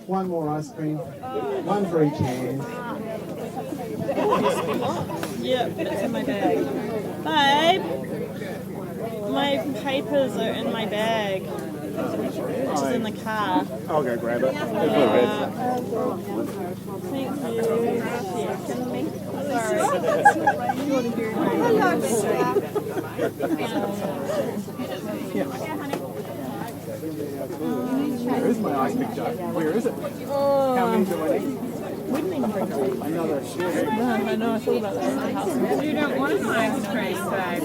One more ice cream. One for each hand. Yep, it's in my bag. Babe, my papers are in my bag, which is in the car. I'll go grab it. Thank you. Yeah, kidding me? Sorry. Where is my ice cream jar? Where is it? How many do I need? We didn't even bring tea. Another share. No, I know, I thought about that in the house. You don't want an ice cream, babe.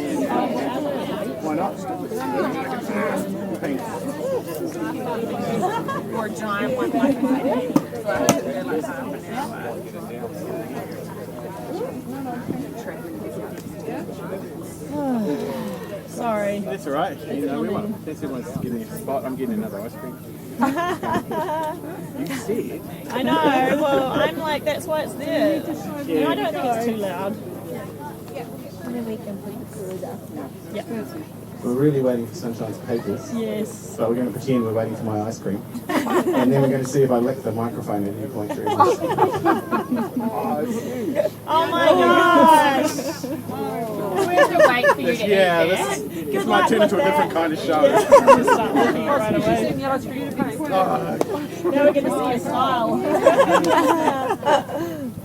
Why not? Pink. Or giant one like Sorry. That's all right. You know, that's everyone's getting a spot. I'm getting another ice cream. You see it? I know, well, I'm like, that's why it's there. You know, I don't think it's too loud. Yeah. We're really waiting for Sunshine's papers. Yes. But we're going to pretend we're waiting for my ice cream. And then we're going to see if I lick the microphone at any point during this. Oh, it's huge. Oh my gosh! We have to wait for you to eat that. This might turn into a different kind of show. Just start looking right away. Oh, Now we're going to see your smile.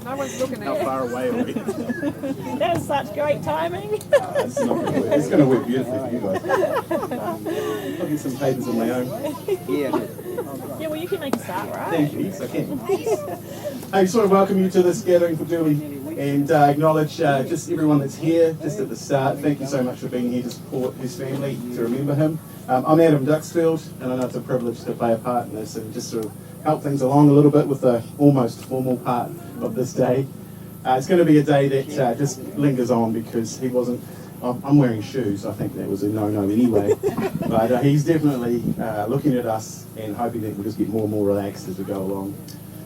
No one's looking how at far away are we? That was such great timing. It's going to work beautifully for you guys. I'll get some papers of my own. Yeah, well, you can make a start, right? Thank you. Yes, I can. I just want to welcome you to this gathering for Dooley and acknowledge just everyone that's here just at the start. Thank you so much for being here to support his family, to remember him. I'm Adam Duxfield, and I know it's a privilege to play a part in this and just sort of help things along a little bit with the almost formal part of this day. It's going to be a day that just lingers on because he wasn't. I'm wearing shoes. I think that was a no-no anyway. But he's definitely looking at us and hoping that we'll just get more and more relaxed as we go along.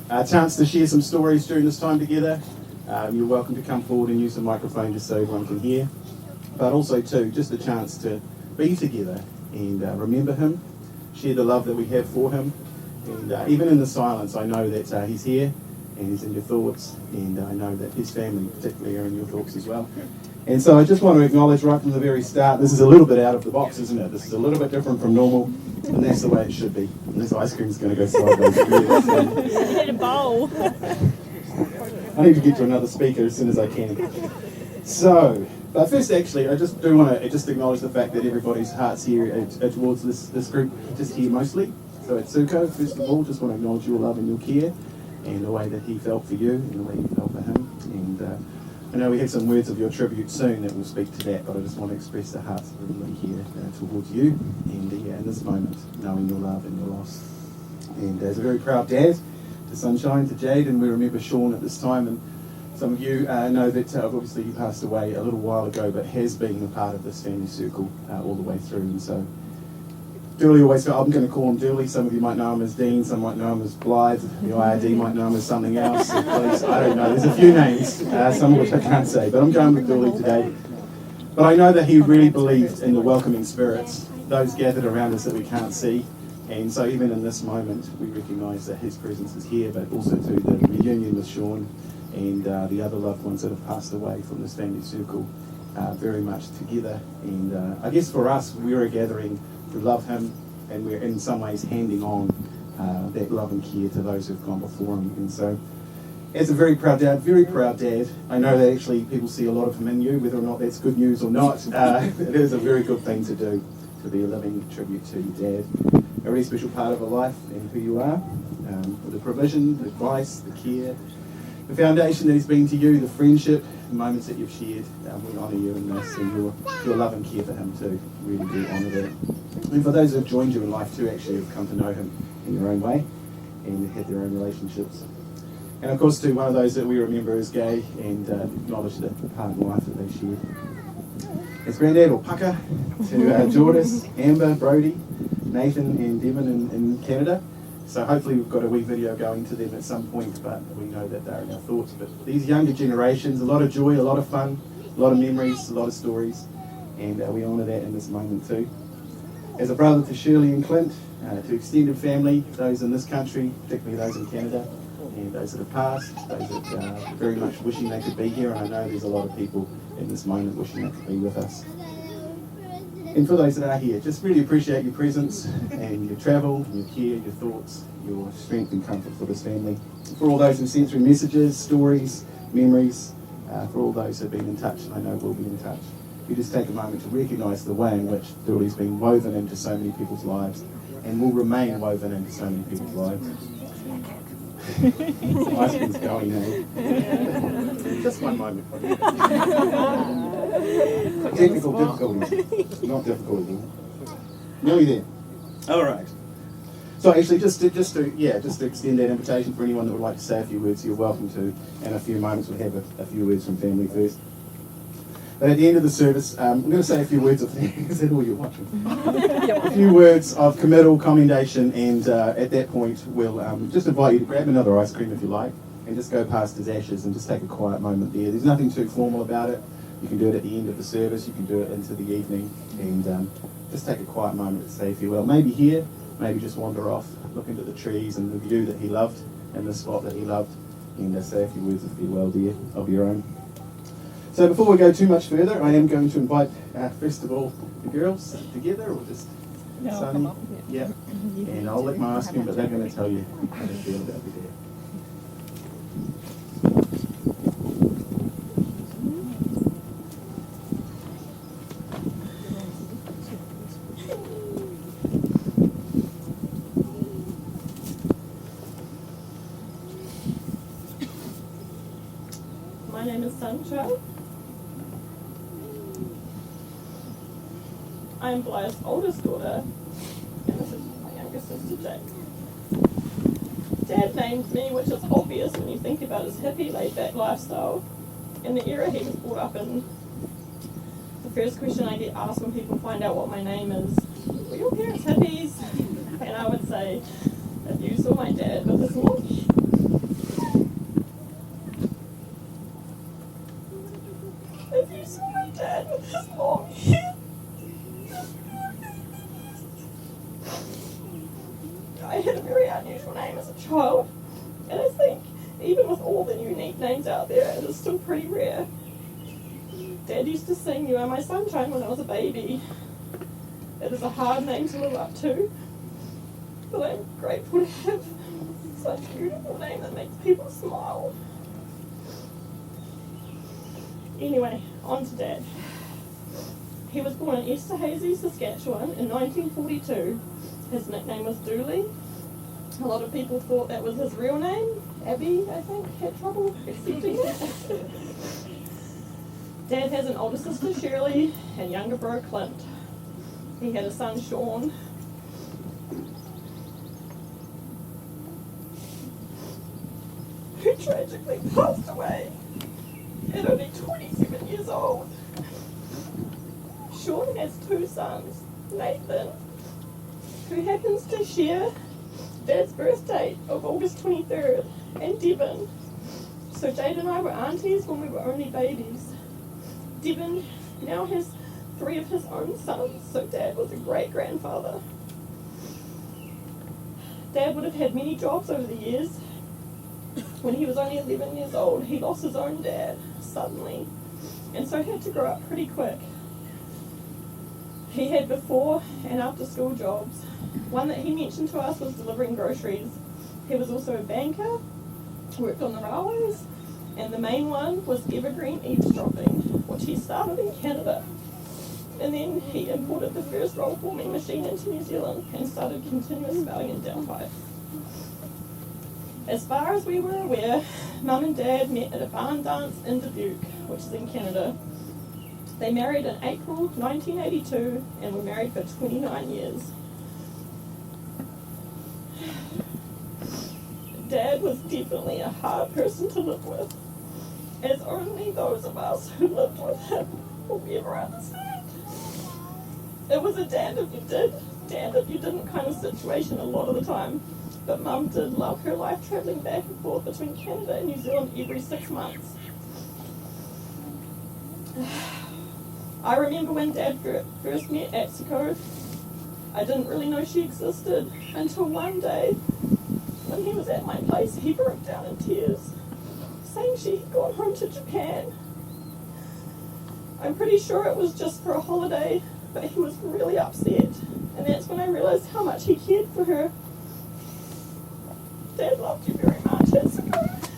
A chance to share some stories during this time together. You're welcome to come forward and use the microphone just so everyone can hear. But also too, just a chance to be together and remember him, share the love that we have for him. And even in the silence, I know that he's here and he's in your thoughts, and I know that his family particularly are in your thoughts as well. And so I just want to acknowledge right from the very start, this is a little bit out of the box, isn't it? This is a little bit different from normal, and that's the way it should be. And this ice cream is going to go sideways. You need a bowl. I need to get to another speaker as soon as I can. So, but first actually, I just do want to just acknowledge the fact that everybody's hearts here are towards this group, just here mostly. So at Suko, first of all, just want to acknowledge your love and your care, and the way that he felt for you, and the way you felt for him. And I know we have some words of your tribute soon that will speak to that, but I just want to express the hearts of everybody here towards you, and in this moment, knowing your love and your loss. And as a very proud dad, to Sunshine, to Jade, and we remember Sean at this time, and some of you know that obviously he passed away a little while ago, but has been a part of this family circle all the way through. And so Dooley always felt, I'm going to call him Dooley. Some of you might know him as Dean, some might know him as Blythe, the IRD might know him as something else. Please, I don't know, there's a few names, some of which I can't say, but I'm going with Dooley today. But I know that he really believed in the welcoming spirits, those gathered around us that we can't see. And so even in this moment, we recognise that his presence is here, but also to the reunion with Sean and the other loved ones that have passed away from this family circle, very much together. And I guess for us, we're a gathering to love him, and we're in some ways handing on that love and care to those who've gone before him. And so, as a very proud dad, I know that actually people see a lot of him in you, whether or not that's good news or not. It is a very good thing to do, to be a living tribute to your dad. A really special part of a life and who you are, the provision, the advice, the care, the foundation that he's been to you, the friendship, the moments that you've shared. We honour you in this, and your love and care for him too. Really do honour that. And for those who have joined you in life too, actually have come to know him in your own way and had their own relationships. And of course too, one of those that we remember is Gay, and acknowledge the part in life that they shared. His granddad, or Pucker, to Jordis, Amber, Brody, Nathan and Devon in Canada. So hopefully we've got a wee video going to them at some point, but we know that they're in our thoughts. But these younger generations, a lot of joy, a lot of fun, a lot of memories, a lot of stories, and we honour that in this moment too. As a brother to Shirley and Clint, to extended family, those in this country, particularly those in Canada, and those that have passed, those that are very much wishing they could be here, and I know there's a lot of people in this moment wishing they could be with us. And for those that are here, just really appreciate your presence and your travel, your care, your thoughts, your strength and comfort for this family. For all those who sent through messages, stories, memories, for all those who have been in touch, and I know will be in touch. We just take a moment to recognise the way in which Dooley's been woven into so many people's lives and will remain woven into so many people's lives. Ice cream's going now. Just one moment. Technical difficulties. Not difficult at all. Nearly there. All right. So actually, just to extend that invitation for anyone that would like to say a few words, you're welcome to. In a few moments, we'll have a few words from family first. But at the end of the service, I'm going to say a few words of is that all you're watching? A few words of committal commendation, and at that point, we'll just invite you to grab another ice cream if you like, and just go past his ashes and just take a quiet moment there. There's nothing too formal about it. You can do it at the end of the service. You can do it into the evening, and just take a quiet moment to say a few well. Maybe here, maybe just wander off, look into the trees and the view that he loved, and the spot that he loved, and say a few words of farewell, dear, of your own. So before we go too much further, I am going to invite, first of all, the girls together, or just Sonny? Yeah. And I'll let my ice cream, but they're going to tell you how they feel about you there. My name is Sancho. I'm Blair's oldest daughter, and this is my younger sister, Jane. Dad named me, which is obvious when you think about his hippie, laid-back lifestyle and the era he was brought up in. The first question I get asked when people find out what my name is, were your parents hippies? And I would say, if you saw my dad with his long If you saw my dad with his long hair, I had a very unusual name as a child, and I think even with all the unique names out there, it is still pretty rare. Dad used to sing "You Are My Sunshine" when I was a baby. It is a hard name to live up to, but I'm grateful to have such a beautiful name that makes people smile. Anyway, on to Dad. He was born in Esterhazy, Saskatchewan in 1942. His nickname was Dooley. A lot of people thought that was his real name. Abby, I think, had trouble accepting it. Dad has an older sister, Shirley, and younger brother, Clint. He had a son, Sean. Who tragically passed away at only 27 years old. Sean has two sons, Nathan, who happens to share Dad's birthday of August 23rd, and Devon. So Jade and I were aunties when we were only babies. Devon now has 3 of his own sons, so Dad was a great-grandfather. Dad would have had many jobs over the years. When he was only 11 years old, he lost his own dad suddenly, and so had to grow up pretty quick. He had before and after school jobs. One that he mentioned to us was delivering groceries. He was also a banker, worked on the railways, and the main one was evergreen eavesdropping, which he started in Canada. And then he imported the first roll forming machine into New Zealand and started continuous spelling and downpipe. As far as we were aware, Mum and Dad met at a barn dance in Dubuque, which is in Canada. They married in April 1982 and were married for 29 years. Dad was definitely a hard person to live with, as only those of us who lived with him will ever understand. It was a damned if you did, damned if you didn't kind of situation a lot of the time. But Mum did love her life travelling back and forth between Canada and New Zealand every 6 months. I remember when Dad first met Atsuko, I didn't really know she existed until one day when he was at my place. He broke down in tears, saying she had gone home to Japan. I'm pretty sure it was just for a holiday, but he was really upset, and that's when I realised how much he cared for her. Dad loved you very much, Etsuko.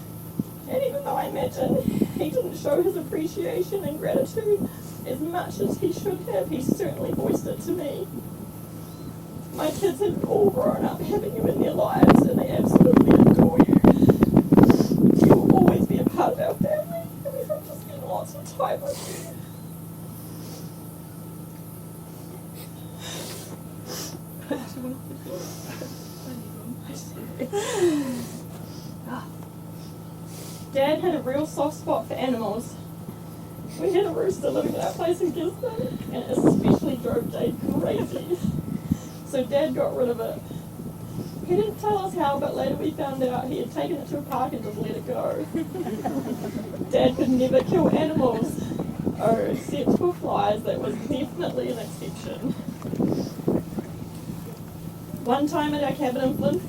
And even though I imagine he didn't show his appreciation and gratitude as much as he should have, he certainly voiced it to me. My kids have all grown up having you in their lives, and they absolutely adore you. You will always be a part of our family, and we hope to spend lots of time with you. Dad had a real soft spot for animals. We had a rooster living at our place in Gisborne, and it especially drove Jade crazy. So Dad got rid of it. He didn't tell us how, but later we found out he had taken it to a park and just let it go. Dad could never kill animals. Oh, except for flies, that was definitely an exception. One time at our cabin in Flint,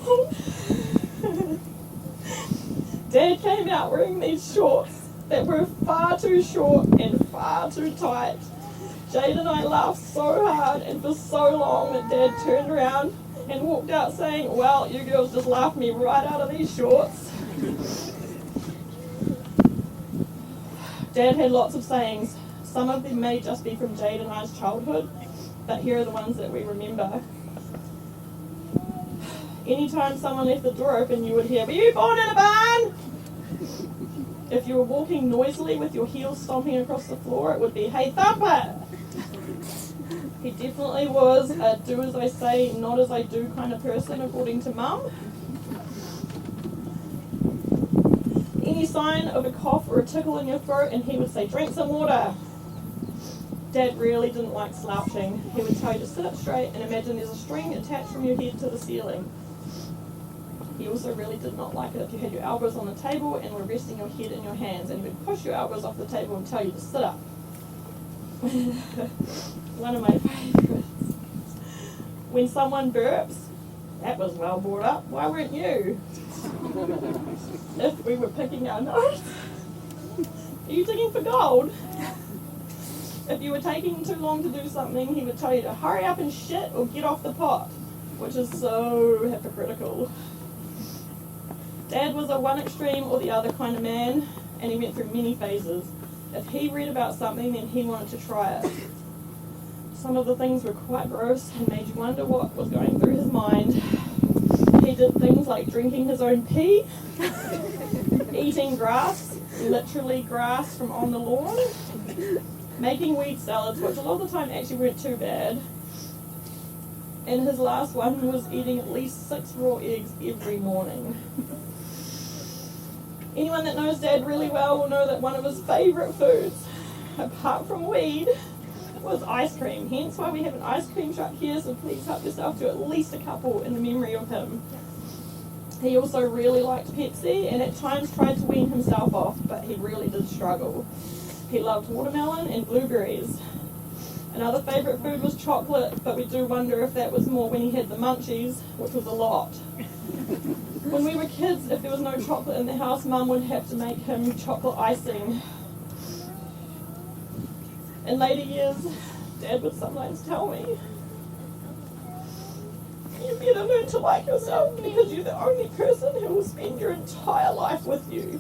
Dad came out wearing these shorts that were far too short and far too tight. Jade and I laughed so hard and for so long that Dad turned around and walked out saying, "Well, you girls just laughed me right out of these shorts." Dad had lots of sayings. Some of them may just be from Jade and I's childhood, but here are the ones that we remember. Anytime someone left the door open, you would hear, "Were you born in a barn?" If you were walking noisily with your heels stomping across the floor, it would be, "Hey, thumper!" He definitely was a do as I say, not as I do kind of person, according to Mum. Any sign of a cough or a tickle in your throat, and he would say, "Drink some water." Dad really didn't like slouching. He would tell you to sit up straight and imagine there's a string attached from your head to the ceiling. He also really did not like it if you had your elbows on the table and were resting your head in your hands, and he would push your elbows off the table and tell you to sit up. One of my favourites. When someone burps, that was well brought up. Why weren't you? If we were picking our nose, are you digging for gold? If you were taking too long to do something, he would tell you to hurry up and shit or get off the pot, which is so hypocritical. Dad was a one extreme or the other kind of man, and he went through many phases. If he read about something, then he wanted to try it. Some of the things were quite gross and made you wonder what was going through his mind. He did things like drinking his own pee, eating grass, literally grass from on the lawn, making weed salads, which a lot of the time actually weren't too bad. And his last one was eating at least 6 raw eggs every morning. Anyone that knows Dad really well will know that one of his favourite foods, apart from weed, was ice cream. Hence why we have an ice cream truck here, so please help yourself to at least a couple in the memory of him. He also really liked Pepsi and at times tried to wean himself off, but he really did struggle. He loved watermelon and blueberries. Another favourite food was chocolate, but we do wonder if that was more when he had the munchies, which was a lot. When we were kids, if there was no chocolate in the house, Mum would have to make him chocolate icing. In later years, Dad would sometimes tell me, "You better learn to like yourself because you're the only person who will spend your entire life with you."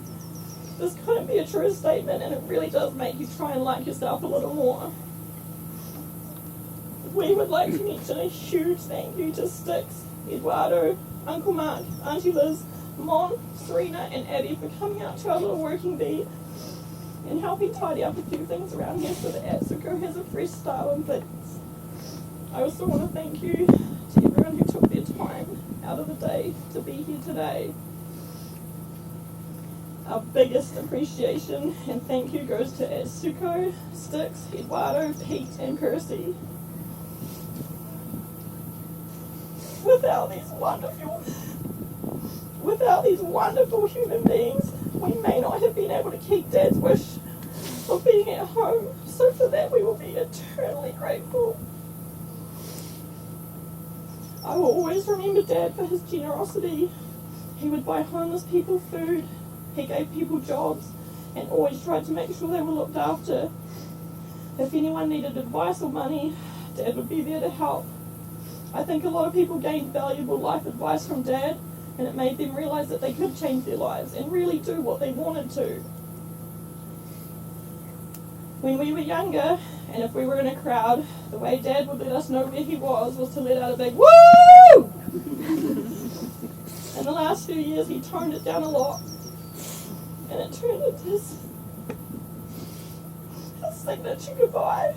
This couldn't be a true statement, and it really does make you try and like yourself a little more. We would like to mention a huge thank you to Sticks, Eduardo, Uncle Mark, Auntie Liz, Mon, Serena and Abby for coming out to our little working bee and helping tidy up a few things around here so that Atsuko has a fresh start on things. I also want to thank you to everyone who took their time out of the day to be here today. Our biggest appreciation and thank you goes to Atsuko, Sticks, Eduardo, Pete and Percy. Without these wonderful human beings, we may not have been able to keep Dad's wish of being at home, so for that we will be eternally grateful. I will always remember Dad for his generosity. He would buy homeless people food, he gave people jobs, and always tried to make sure they were looked after. If anyone needed advice or money, Dad would be there to help. I think a lot of people gained valuable life advice from Dad, and it made them realise that they could change their lives and really do what they wanted to. When we were younger, and if we were in a crowd, the way Dad would let us know where he was to let out a big woo! In the last few years, he toned it down a lot, and it turned into his signature goodbye.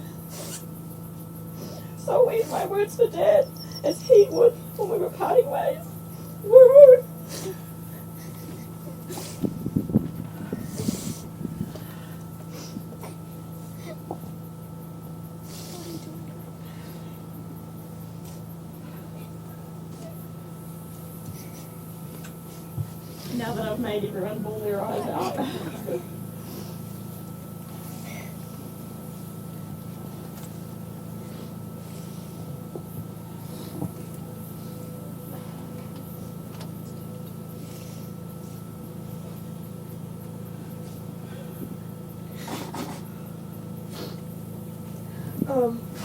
So I'll eat my words for Dad as he would when we were parting ways. Woo! Now that I've made everyone bawl their eyes out.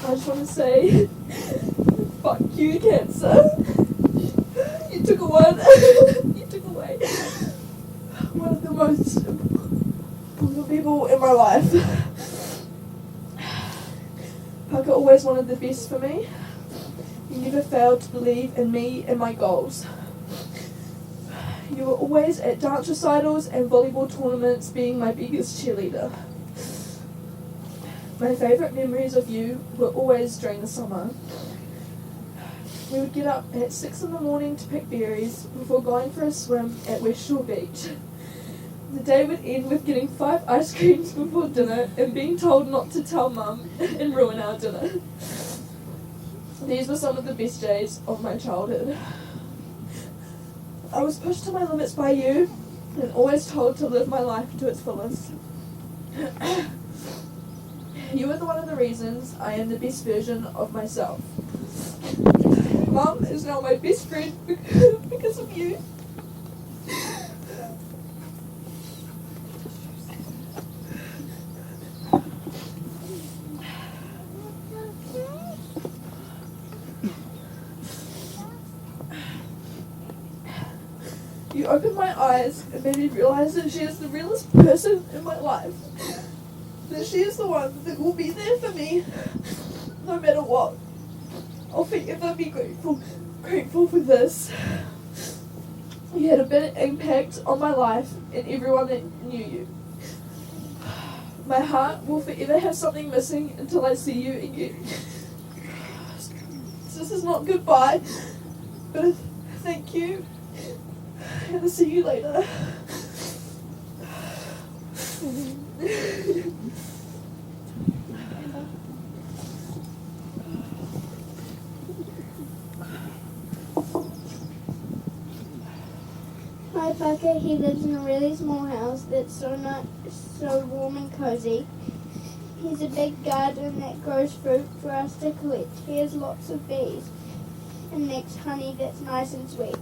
I just want to say, fuck you, cancer. You took away one of the most important people in my life. Parker always wanted the best for me. He never failed to believe in me and my goals. You were always at dance recitals and volleyball tournaments, being my biggest cheerleader. My favourite memories of you were always during the summer. We would get up at 6 in the morning to pick berries before going for a swim at West Shore Beach. The day would end with getting 5 ice creams before dinner and being told not to tell Mum and ruin our dinner. These were some of the best days of my childhood. I was pushed to my limits by you and always told to live my life to its fullest. You are one of the reasons I am the best version of myself. Mum is now my best friend because of you. You opened my eyes and made me realise that she is the realest person in my life. That she is the one that will be there for me no matter what. I'll forever be grateful for this. You had a big impact on my life and everyone that knew you. My heart will forever have something missing until I see you again. This is not goodbye, but thank you, and I'll see you later. Hi Parker, he lives in a really small house that's so warm and cozy. He's a big garden that grows fruit for us to collect. He has lots of bees and makes honey that's nice and sweet.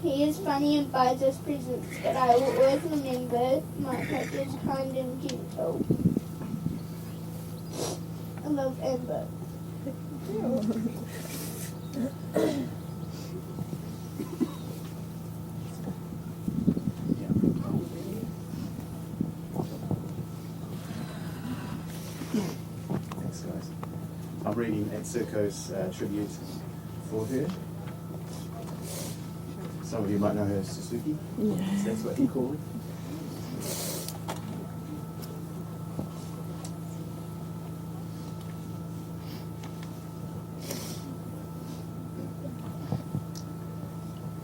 He is funny and buys us presents, but I will always remember my Parker is kind and gentle. I love Amber. Thanks, guys. I'm reading Atsuko's tribute for her. Some of you might know her as Suzuki. Yes. That's what he called her.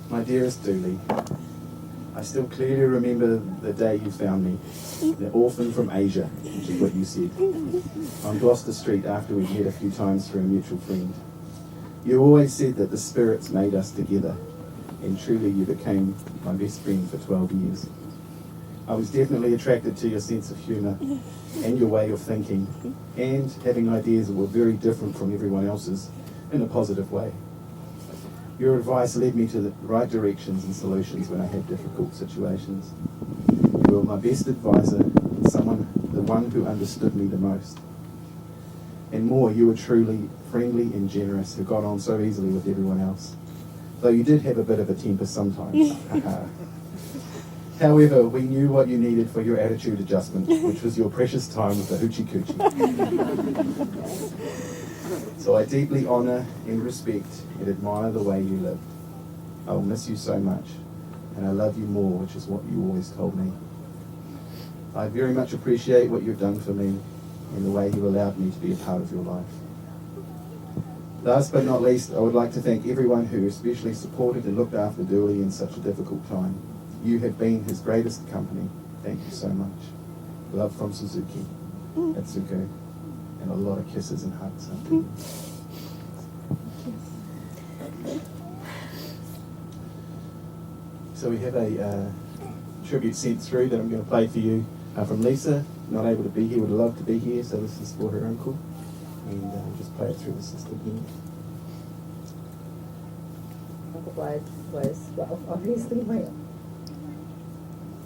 My dearest Dooley, I still clearly remember the day you found me, the orphan from Asia, which is what you said, on Gloucester Street after we'd met a few times through a mutual friend. You always said that the spirits made us together, and truly you became my best friend for 12 years. I was definitely attracted to your sense of humour and your way of thinking, and having ideas that were very different from everyone else's in a positive way. Your advice led me to the right directions and solutions when I had difficult situations. You were my best advisor, the one who understood me the most. And more, you were truly friendly and generous, who got on so easily with everyone else. Though you did have a bit of a temper sometimes. However, we knew what you needed for your attitude adjustment, which was your precious time with the hoochie coochie. So I deeply honour and respect and admire the way you lived. I will miss you so much, and I love you more, which is what you always told me. I very much appreciate what you've done for me and the way you allowed me to be a part of your life. Last but not least, I would like to thank everyone who especially supported and looked after Dooley in such a difficult time. You have been his greatest company. Thank you so much. Love from Suzuki, Atsuko, and a lot of kisses and hugs. So we have a tribute sent through that I'm going to play for you from Lisa. Not able to be here, would love to be here, so this is for her uncle. And I'll just play it through the system here. Uncle Blythe was, well, obviously my own.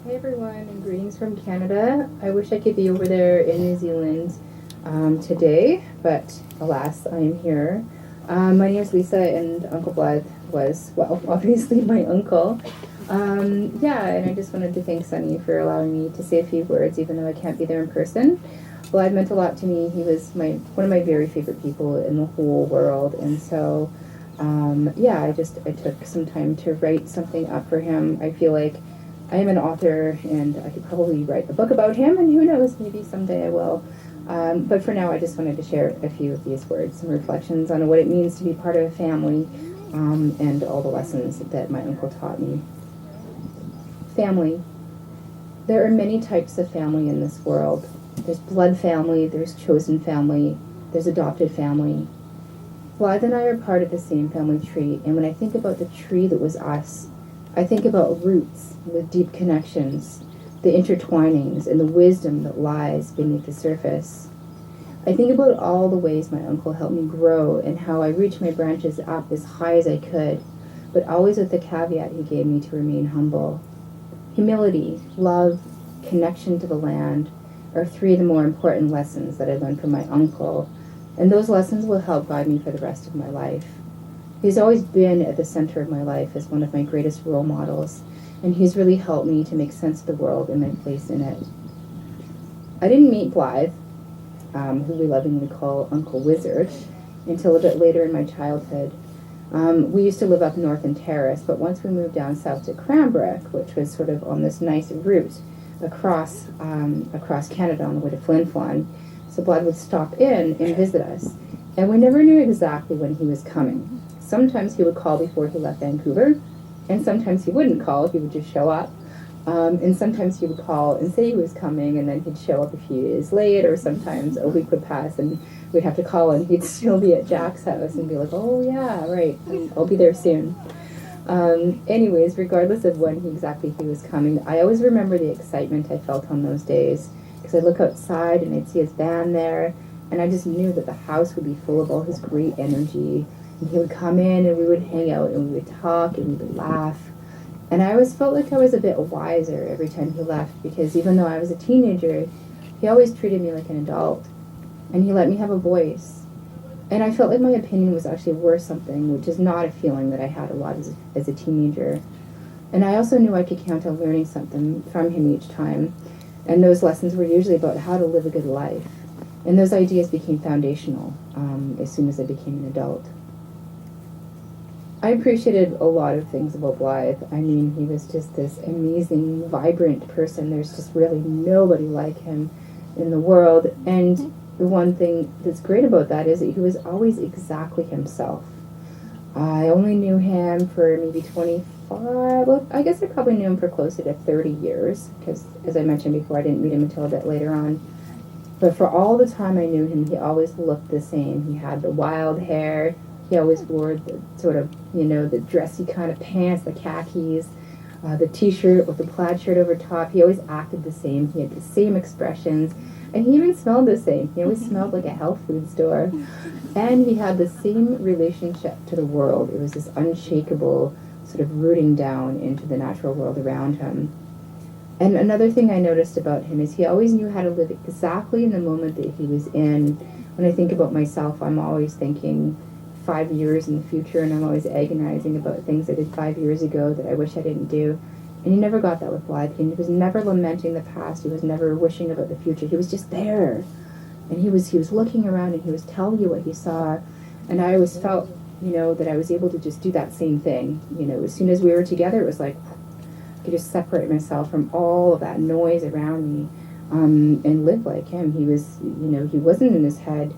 Hey everyone, and greetings from Canada. I wish I could be over there in New Zealand today, but alas, I am here. My name is Lisa, and Uncle Blythe was, well, obviously my uncle. Yeah, and I just wanted to thank Sunny for allowing me to say a few words, even though I can't be there in person. Blythe meant a lot to me. He was one of my very favorite people in the whole world, and so yeah, I took some time to write something up for him. I feel like I am an author, and I could probably write a book about him, and who knows, maybe someday I will. But for now, I just wanted to share a few of these words, some reflections on what it means to be part of a family, and all the lessons that my uncle taught me. Family. There are many types of family in this world. There's blood family, there's chosen family, there's adopted family. Blythe and I are part of the same family tree, and when I think about the tree that was us, I think about roots with deep connections, the intertwinings, and the wisdom that lies beneath the surface. I think about all the ways my uncle helped me grow and how I reached my branches up as high as I could, but always with the caveat he gave me to remain humble. Humility, love, connection to the land are three of the more important lessons that I learned from my uncle, and those lessons will help guide me for the rest of my life. He's always been at the center of my life as one of my greatest role models, and he's really helped me to make sense of the world and my place in it. I didn't meet Blythe, who we lovingly call Uncle Wizard, until a bit later in my childhood. We used to live up north in Terrace, but once we moved down south to Cranbrook, which was sort of on this nice route across Canada on the way to Flin Flon, so Blythe would stop in and visit us, and we never knew exactly when he was coming. Sometimes he would call before he left Vancouver, and sometimes he wouldn't call, he would just show up. And sometimes he would call and say he was coming, and then he'd show up a few days late, or sometimes a week would pass and we'd have to call and he'd still be at Jack's house and be like, oh yeah, right, I'll be there soon. Anyways, regardless of when exactly he was coming, I always remember the excitement I felt on those days, because I'd look outside and I'd see his van there, and I just knew that the house would be full of all his great energy. And he would come in and we would hang out and we would talk and we would laugh. And I always felt like I was a bit wiser every time he left, because even though I was a teenager, he always treated me like an adult. And he let me have a voice. And I felt like my opinion was actually worth something, which is not a feeling that I had a lot as a teenager. And I also knew I could count on learning something from him each time. And those lessons were usually about how to live a good life. And those ideas became foundational as soon as I became an adult. I appreciated a lot of things about Blythe. I mean, he was just this amazing, vibrant person. There's just really nobody like him in the world. And the one thing that's great about that is that he was always exactly himself. I only knew him for maybe 25, well, I guess I probably knew him for closer to 30 years, because as I mentioned before, I didn't meet him until a bit later on. But for all the time I knew him, he always looked the same. He had the wild hair. He always wore the sort of, the dressy kind of pants, the khakis. the t-shirt with the plaid shirt over top. He always acted the same. He had the same expressions. And he even smelled the same. He always smelled like a health food store. And he had the same relationship to the world. It was this unshakable sort of rooting down into the natural world around him. And another thing I noticed about him is he always knew how to live exactly in the moment that he was in. When I think about myself, I'm always thinking 5 years in the future, and I'm always agonizing about things I did 5 years ago that I wish I didn't do. And he never got that with Blythe. He was never lamenting the past. He was never wishing about the future. He was just there. And he was looking around, and he was telling you what he saw. And I always felt, that I was able to just do that same thing. As soon as we were together, it was like I could just separate myself from all of that noise around me, and live like him. He was, he wasn't in his head.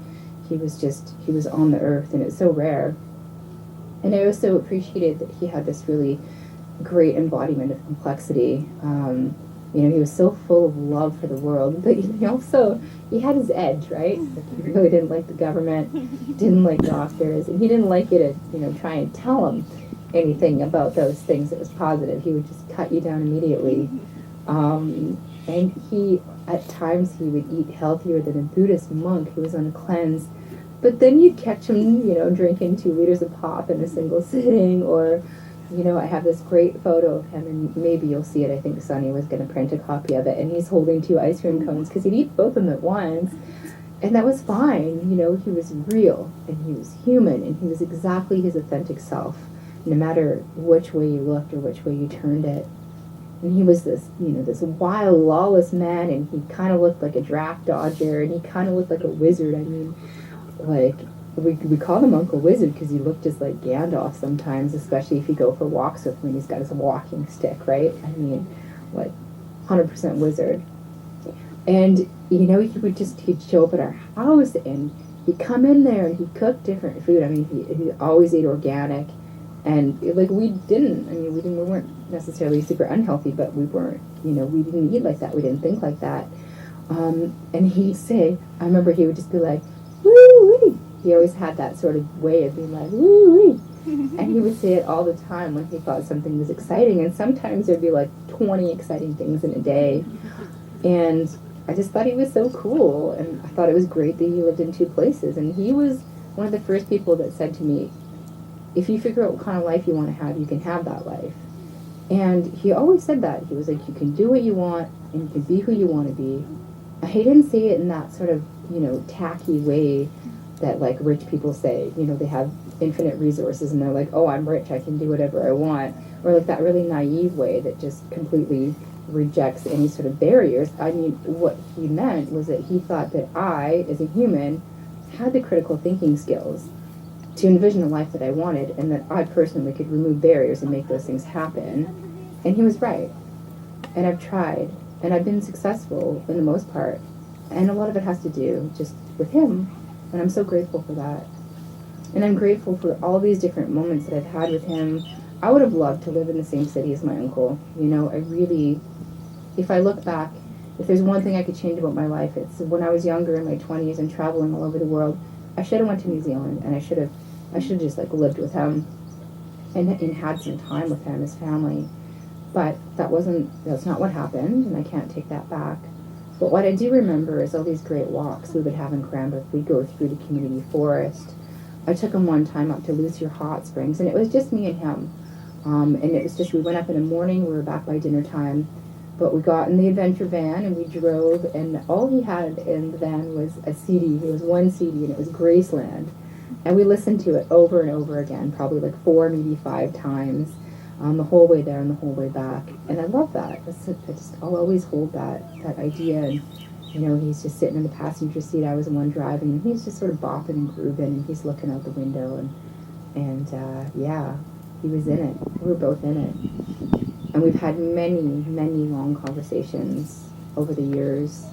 He was on the earth, and it's so rare. And I also appreciated that he had this really great embodiment of complexity. He was so full of love for the world, but he had his edge, right? Like, he really didn't like the government, didn't like doctors, and he didn't like you to, try and tell him anything about those things that was positive. He would just cut you down immediately. And at times, he would eat healthier than a Buddhist monk who was on a cleanse. But then you'd catch him, drinking 2 liters of pop in a single sitting, or, I have this great photo of him, and maybe you'll see it. I think Sonny was going to print a copy of it, and he's holding 2 ice cream cones because he'd eat both of them at once. And that was fine. He was real, and he was human, and he was exactly his authentic self, no matter which way you looked or which way you turned it. And he was this, this wild, lawless man, and he kind of looked like a draft dodger, and he kind of looked like a wizard. I mean, like, we called him Uncle Wizard because he looked just like Gandalf sometimes, especially if you go for walks with him and he's got his walking stick, right? I mean, like, 100% wizard. And, he'd show up at our house, and he'd come in there, and he'd cook different food. I mean, he always ate organic. And, we weren't necessarily super unhealthy, but we weren't, we didn't eat like that. We didn't think like that. And he'd say, I remember he would just be like, woo-wee. He always had that sort of way of being like, woo-wee. And he would say it all the time when he thought something was exciting. And sometimes there'd be like 20 exciting things in a day. And I just thought he was so cool. And I thought it was great that he lived in 2 places. And he was one of the first people that said to me, if you figure out what kind of life you want to have, you can have that life. And he always said that. He was like, you can do what you want, and you can be who you want to be. He didn't say it in that sort of, tacky way that, like, rich people say. They have infinite resources, and they're like, oh, I'm rich, I can do whatever I want. Or, like, that really naive way that just completely rejects any sort of barriers. I mean, what he meant was that he thought that I, as a human, had the critical thinking skills to envision a life that I wanted, and that I personally could remove barriers and make those things happen. And he was right. And I've tried, and I've been successful in the most part. And a lot of it has to do just with him, and I'm so grateful for that. And I'm grateful for all these different moments that I've had with him. I would have loved to live in the same city as my uncle. I really, if I look back, if there's one thing I could change about my life, it's when I was younger in my 20s and traveling all over the world, I should have went to New Zealand, and I should have just like lived with him and had some time with him, his family. But that's not what happened, and I can't take that back. But what I do remember is all these great walks we would have in Cranbrook. We'd go through the community forest. I took him one time up to Lucier Hot Springs, and it was just me and him. And it was just, we went up in the morning, we were back by dinner time. But we got in the adventure van, and we drove, and all he had in the van was a CD. It was one CD, and it was Graceland. And we listened to it over and over again, probably like 4, maybe 5 times, the whole way there and the whole way back. And I love that. I'll always hold that idea. And, he's just sitting in the passenger seat. I was the one driving, and he's just sort of bopping and grooving, and he's looking out the window. And yeah, he was in it. We were both in it. And we've had many, many long conversations over the years.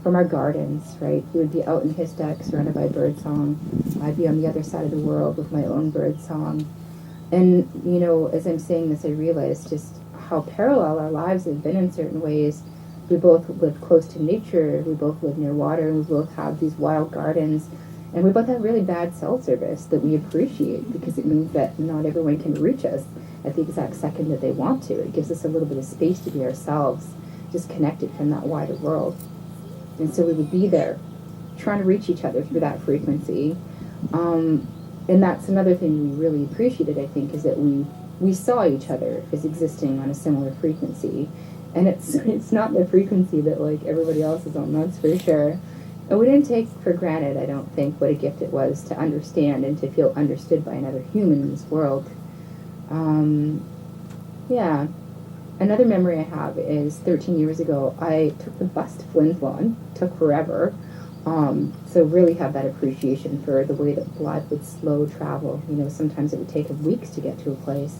From our gardens, right? He would be out in his deck surrounded by birdsong. I'd be on the other side of the world with my own birdsong. And, as I'm saying this, I realize just how parallel our lives have been in certain ways. We both live close to nature, we both live near water, and we both have these wild gardens. And we both have really bad cell service that we appreciate because it means that not everyone can reach us at the exact second that they want to. It gives us a little bit of space to be ourselves, disconnected from that wider world. And so we would be there trying to reach each other through that frequency. And that's another thing we really appreciated, I think, is that we saw each other as existing on a similar frequency. And it's not the frequency that like everybody else is on, that's for sure. And we didn't take for granted, I don't think, what a gift it was to understand and to feel understood by another human in this world. Yeah. Another memory I have is 13 years ago, I took the bus to Flin Flon. Took forever. So really have that appreciation for the way that blood would slow travel. You know, sometimes it would take weeks to get to a place.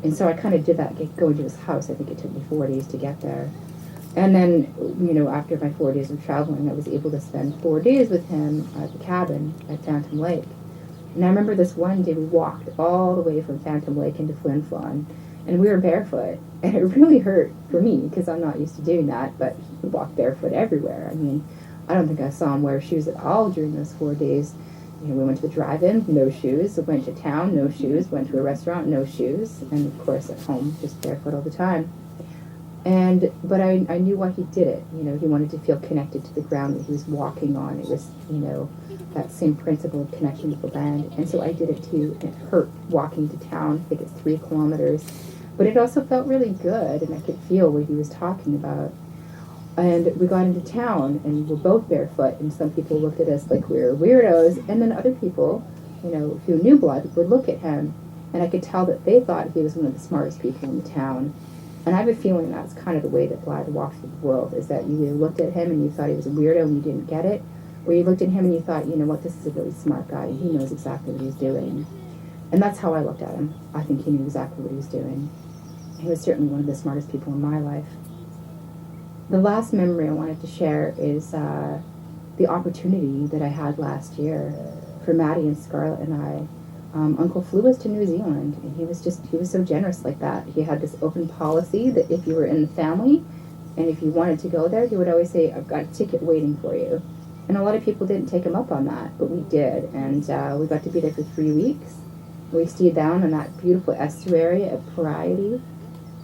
And so I kind of did that, going to his house. I think it took me 4 days to get there. And then, you know, after my 4 days of traveling, I was able to spend 4 days with him at the cabin at Phantom Lake. And I remember this one day we walked all the way from Phantom Lake into Flin Flon, and we were barefoot. And it really hurt for me because I'm not used to doing that, but he walked barefoot everywhere. I mean, I don't think I saw him wear shoes at all during those 4 days. You know, we went to the drive-in, no shoes. Went to town, no shoes. Went to a restaurant, no shoes. And of course at home, just barefoot all the time. But I knew why he did it. You know, he wanted to feel connected to the ground that he was walking on. It was, you know, that same principle of connection with the land. And so I did it too. It hurt walking to town. I think it's 3 kilometers. But it also felt really good, and I could feel what he was talking about. And we got into town, and we're both barefoot, and some people looked at us like we were weirdos, and then other people, you know, who knew Blood would look at him, and I could tell that they thought he was one of the smartest people in the town. And I have a feeling that's kind of the way that Blood walks through the world, is that you either looked at him and you thought he was a weirdo and you didn't get it, or you looked at him and you thought, you know what, this is a really smart guy, and he knows exactly what he's doing. And that's how I looked at him. I think he knew exactly what he was doing. He was certainly one of the smartest people in my life. The last memory I wanted to share is the opportunity that I had last year for Maddie and Scarlett and I. Uncle flew us to New Zealand, and he was so generous like that. He had this open policy that if you were in the family and if you wanted to go there, he would always say, I've got a ticket waiting for you. And a lot of people didn't take him up on that, but we did. And we got to be there for 3 weeks. We stayed down in that beautiful estuary at Variety.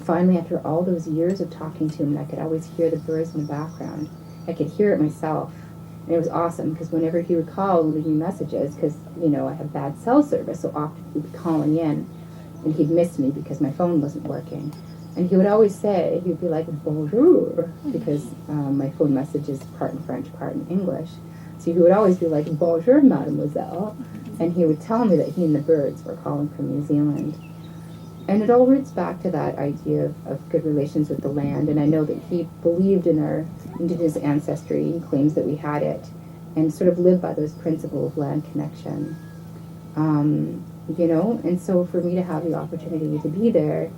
Finally, after all those years of talking to him, I could always hear the birds in the background. I could hear it myself. And it was awesome, because whenever he would call and leave me messages, because, you know, I have bad cell service, so often he'd be calling in, and he'd miss me because my phone wasn't working. And he would always say, he'd be like, bonjour, because my phone message is part in French, part in English. So he would always be like, bonjour, mademoiselle. And he would tell me that he and the birds were calling from New Zealand. And it all roots back to that idea of good relations with the land. And I know that he believed in our indigenous ancestry and claims that we had it, and sort of lived by those principles of land connection. You know, and so for me to have the opportunity to be there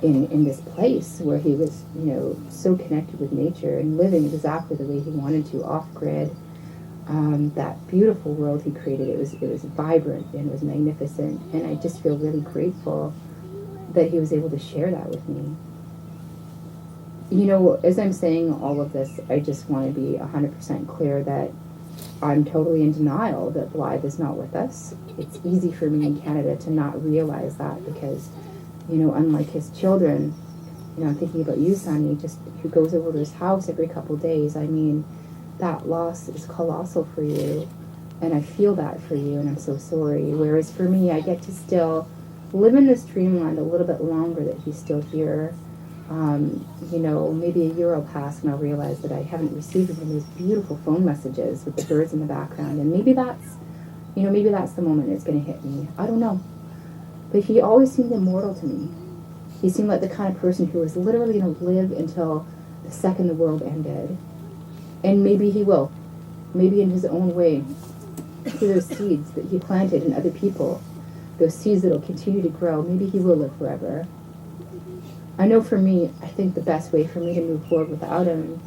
in this place where he was, you know, so connected with nature and living exactly the way he wanted to, off-grid, that beautiful world he created, it was vibrant and it was magnificent. And I just feel really grateful that he was able to share that with me. You know, as I'm saying all of this, I just want to be 100% clear that I'm totally in denial that Blythe is not with us. It's easy for me in Canada to not realize that because, you know, unlike his children, you know, I'm thinking about you, Sonny, just who goes over to his house every couple days. I mean, that loss is colossal for you, and I feel that for you, and I'm so sorry. Whereas for me, I get to still live in this dreamland a little bit longer that he's still here. You know, maybe a year will pass and I'll realize that I haven't received one of those beautiful phone messages with the birds in the background, and maybe that's, you know, maybe that's the moment it's going to hit me. I don't know. But he always seemed immortal to me. He seemed like the kind of person who was literally going to live until the second the world ended. And maybe he will. Maybe in his own way. Through those seeds that he planted in other people, those seeds that will continue to grow, maybe he will live forever. I know for me, I think the best way for me to move forward without him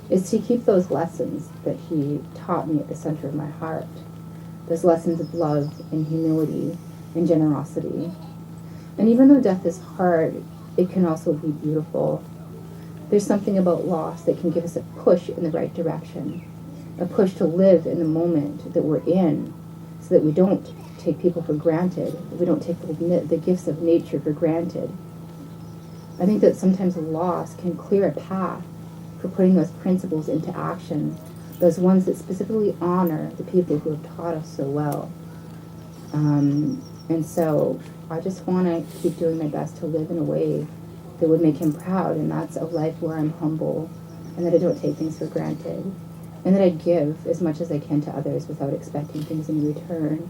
is to keep those lessons that he taught me at the center of my heart. Those lessons of love and humility and generosity. And even though death is hard, it can also be beautiful. There's something about loss that can give us a push in the right direction. a push to live in the moment that we're in, so that we don't take people for granted, we don't take the gifts of nature for granted. I think that sometimes loss can clear a path for putting those principles into action, those ones that specifically honor the people who have taught us so well. And so I just want to keep doing my best to live in a way that would make him proud, and that's a life where I'm humble, and that I don't take things for granted, and that I give as much as I can to others without expecting things in return,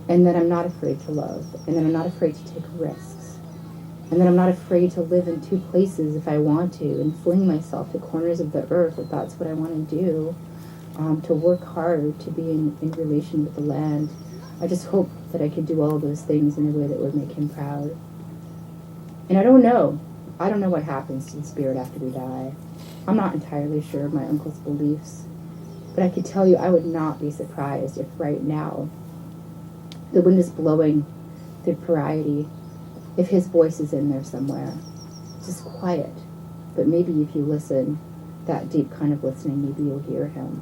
and that I'm not afraid to love, and that I'm not afraid to take risks, and that I'm not afraid to live in two places if I want to, and fling myself to corners of the earth if that's what I want to do, to work hard, to be in relation with the land. I just hope that I could do all of those things in a way that would make him proud. And I don't know what happens to the spirit after we die. I'm not entirely sure of my uncle's beliefs, but I could tell you I would not be surprised if right now the wind is blowing through Variety, if his voice is in there somewhere, just quiet, but maybe if you listen, that deep kind of listening, maybe you'll hear him.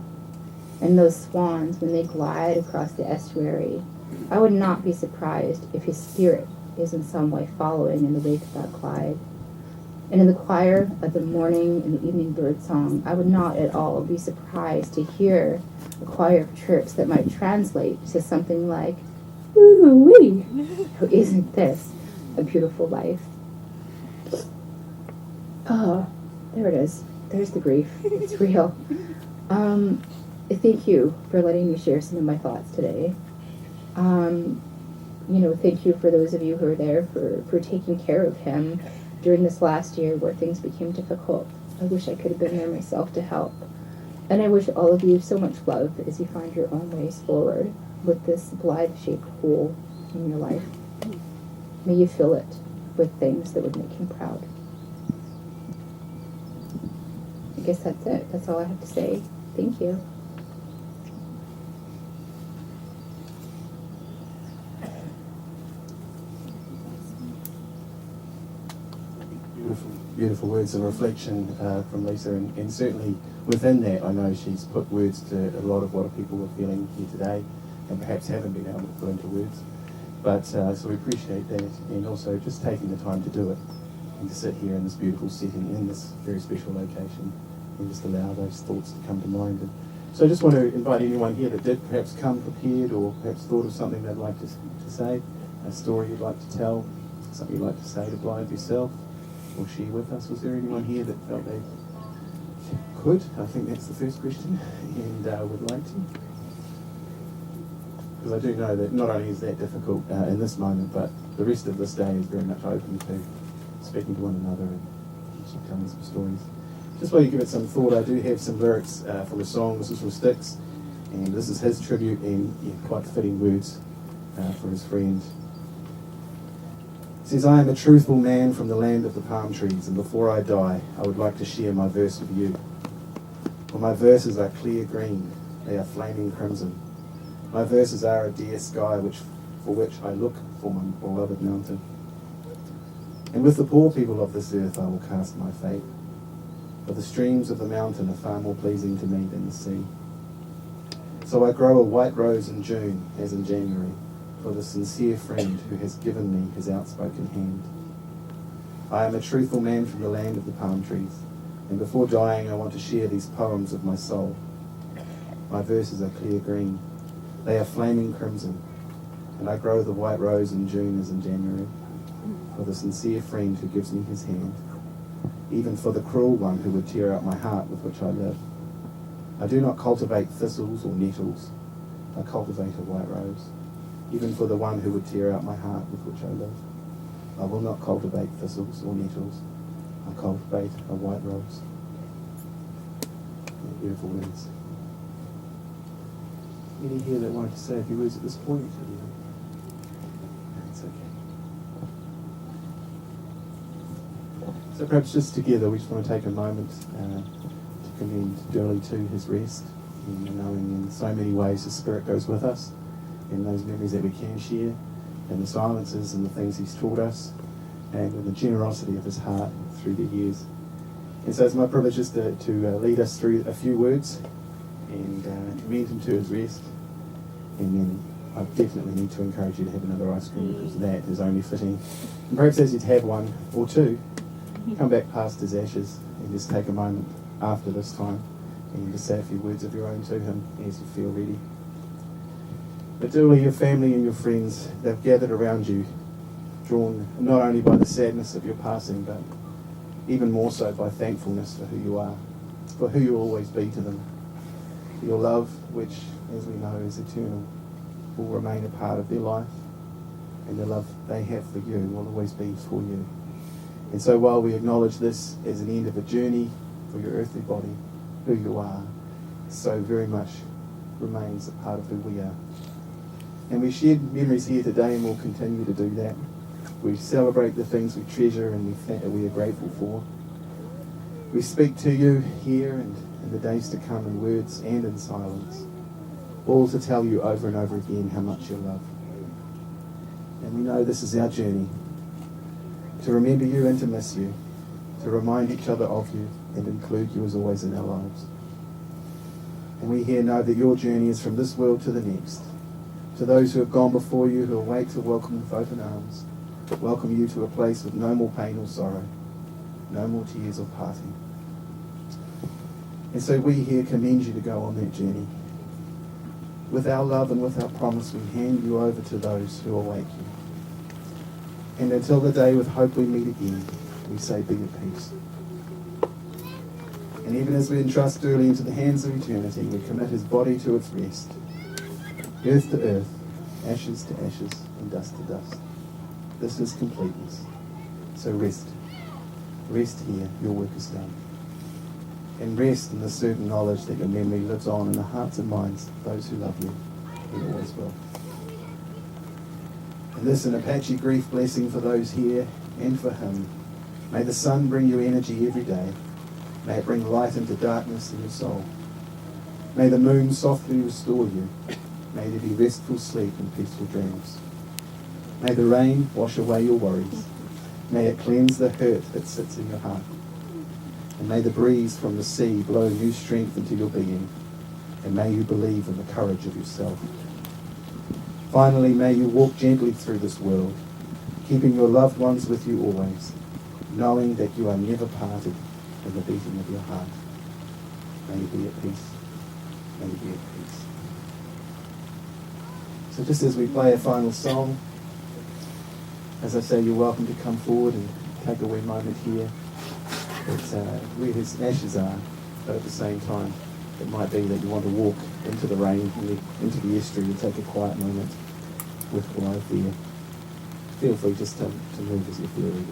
And those swans, when they glide across the estuary, I would not be surprised if his spirit is in some way following in the wake of that glide. And in the choir of the morning and the evening bird song, I would not at all be surprised to hear a choir of chirps that might translate to something like, "Woo-wee!" Oh, isn't this a beautiful life? Oh, there it is. There's the grief. It's real. Thank you for letting me share some of my thoughts today. Thank you for those of you who are there for taking care of him during this last year where things became difficult. I wish I could have been there myself to help. And I wish all of you so much love as you find your own ways forward with this Blythe-shaped hole in your life. May you fill it with things that would make him proud. I guess that's it. That's all I have to say. Thank you. Beautiful words of reflection from Lisa, and certainly within that I know she's put words to a lot of what people were feeling here today and perhaps haven't been able to put into words. But so we appreciate that, and also just taking the time to do it and to sit here in this beautiful setting in this very special location and just allow those thoughts to come to mind. And so I just want to invite anyone here that did perhaps come prepared or perhaps thought of something they'd like to say, a story you'd like to tell, something you'd like to say to Blythe yourself or share with us. Was there anyone here that felt they could? I think that's the first question, and would like to. Because I do know that not only is that difficult in this moment, but the rest of this day is very much open to speaking to one another and telling some stories. Just while you give it some thought, I do have some lyrics from a song. This is from Styx, and this is his tribute, and quite fitting words for his friend. It says, "I am a truthful man from the land of the palm trees, and before I die, I would like to share my verse with you. For my verses are clear green, they are flaming crimson. My verses are a dear sky for which I look for my beloved mountain. And with the poor people of this earth I will cast my fate, for the streams of the mountain are far more pleasing to me than the sea. So I grow a white rose in June as in January, for the sincere friend who has given me his outspoken hand. I am a truthful man from the land of the palm trees, and before dying I want to share these poems of my soul. My verses are clear green, they are flaming crimson, and I grow the white rose in June as in January, for the sincere friend who gives me his hand, even for the cruel one who would tear out my heart with which I live. I do not cultivate thistles or nettles, I cultivate a white rose, even for the one who would tear out my heart with which I live. I will not cultivate thistles or nettles, I cultivate a white rose." Beautiful words. Any here that wanted to say a few words at this point? It's okay. So perhaps just together we just want to take a moment to commend Dooley to his rest, and knowing in so many ways his spirit goes with us, in those memories that we can share, and the silences and the things he's taught us, and in the generosity of his heart through the years. And so it's my privilege just to lead us through a few words, and commend him to his rest. And then I definitely need to encourage you to have another ice cream, because that is only fitting. And perhaps as you'd have one or two, come back past his ashes and just take a moment after this time and just say a few words of your own to him as you feel ready. But Dooley, your family and your friends, they've gathered around you, drawn not only by the sadness of your passing, but even more so by thankfulness for who you are, for who you'll always be to them. Your love, which, as we know, is eternal, will remain a part of their life, and the love they have for you will always be for you. And so while we acknowledge this as an end of a journey for your earthly body, who you are, so very much remains a part of who we are. And we shared memories here today, and we'll continue to do that. We celebrate the things we treasure and we are grateful for. We speak to you here and in the days to come in words and in silence, all to tell you over and over again how much you love. And we know this is our journey, to remember you and to miss you, to remind each other of you and include you as always in our lives. And we here know that your journey is from this world to the next, to those who have gone before you, who await to welcome with open arms, welcome you to a place with no more pain or sorrow, no more tears or parting. And so we here commend you to go on that journey. With our love and with our promise, we hand you over to those who await you. And until the day with hope we meet again, we say be at peace. And even as we entrust Dooley into the hands of eternity, we commit his body to its rest. Earth to earth, ashes to ashes, and dust to dust. This is completeness. So rest. Rest here, your work is done. And rest in the certain knowledge that your memory lives on in the hearts and minds of those who love you, and always will. And this an Apache grief blessing for those here and for him. May the sun bring you energy every day. May it bring light into darkness in your soul. May the moon softly restore you. May there be restful sleep and peaceful dreams. May the rain wash away your worries. May it cleanse the hurt that sits in your heart. And may the breeze from the sea blow new strength into your being. And may you believe in the courage of yourself. Finally, may you walk gently through this world, keeping your loved ones with you always, knowing that you are never parted in the beating of your heart. May you be at peace. May you be at peace. So just as we play a final song, as I say, you're welcome to come forward and take a wee moment here. It's where his ashes are, but at the same time, it might be that you want to walk into the rain, into the estuary, and take a quiet moment with Clive there. Feel free just to move as you feel ready.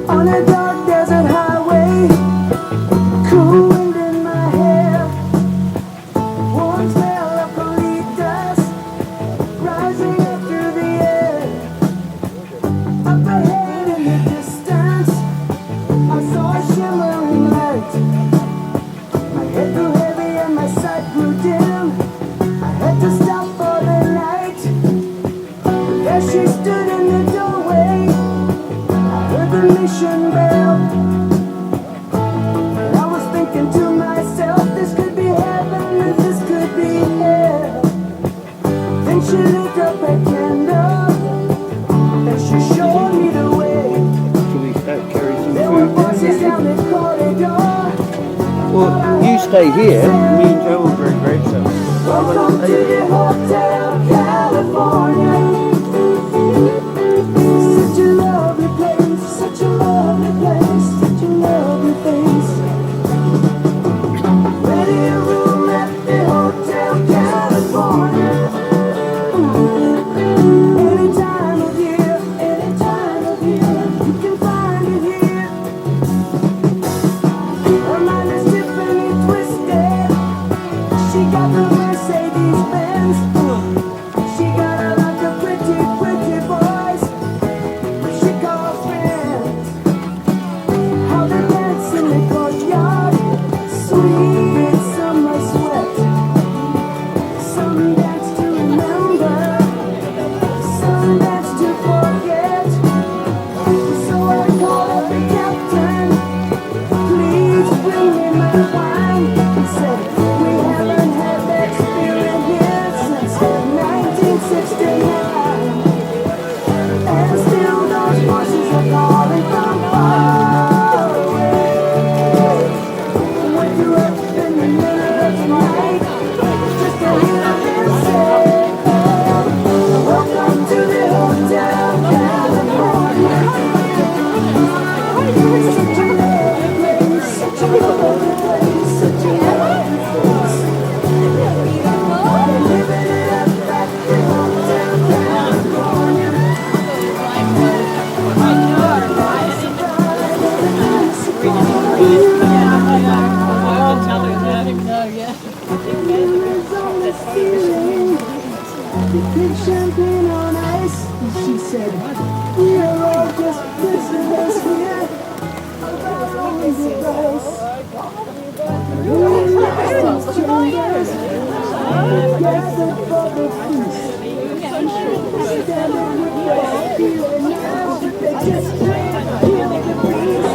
On a dark desert highway, cool wind in my hair, warm smell of colitas rising up through the air. Up ahead in the distance, I saw a shimmering light. My head grew heavy and my sight grew dim. I had to stop for the night. There she stood in the doorway, the mission bell, and I was thinking to myself, this could be heaven and this could be hell. Then she lit up a candle and she showed me the way. There were voices down the corridor. Well, you stay here, me and Joe will bring grapes up. Welcome to the Hotel California. Such a Big champagne on ice. And she said, we are all just prisoners here. About only the price. Gathered for the feast. Standing with their feeling now, but they just can't kill the beast.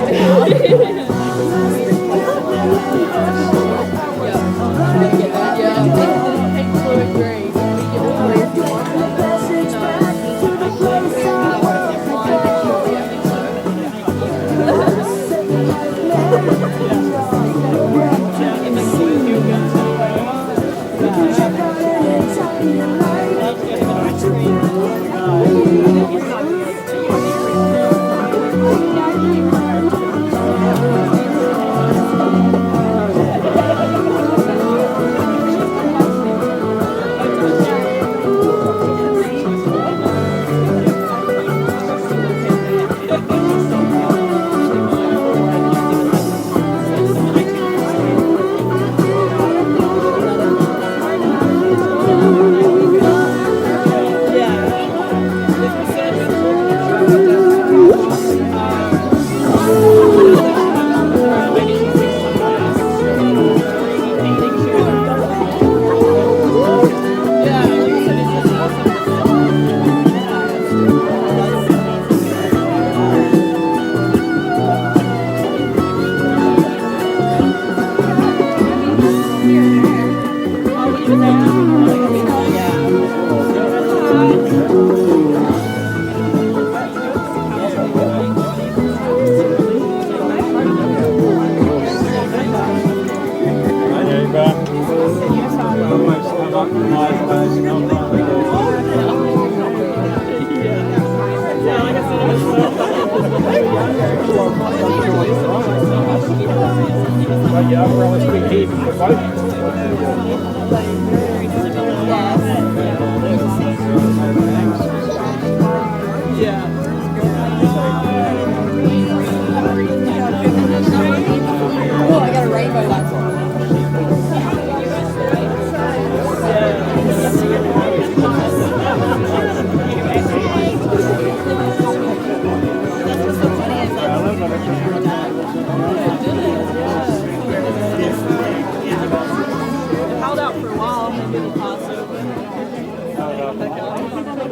Held out for a while, maybe the Paso, but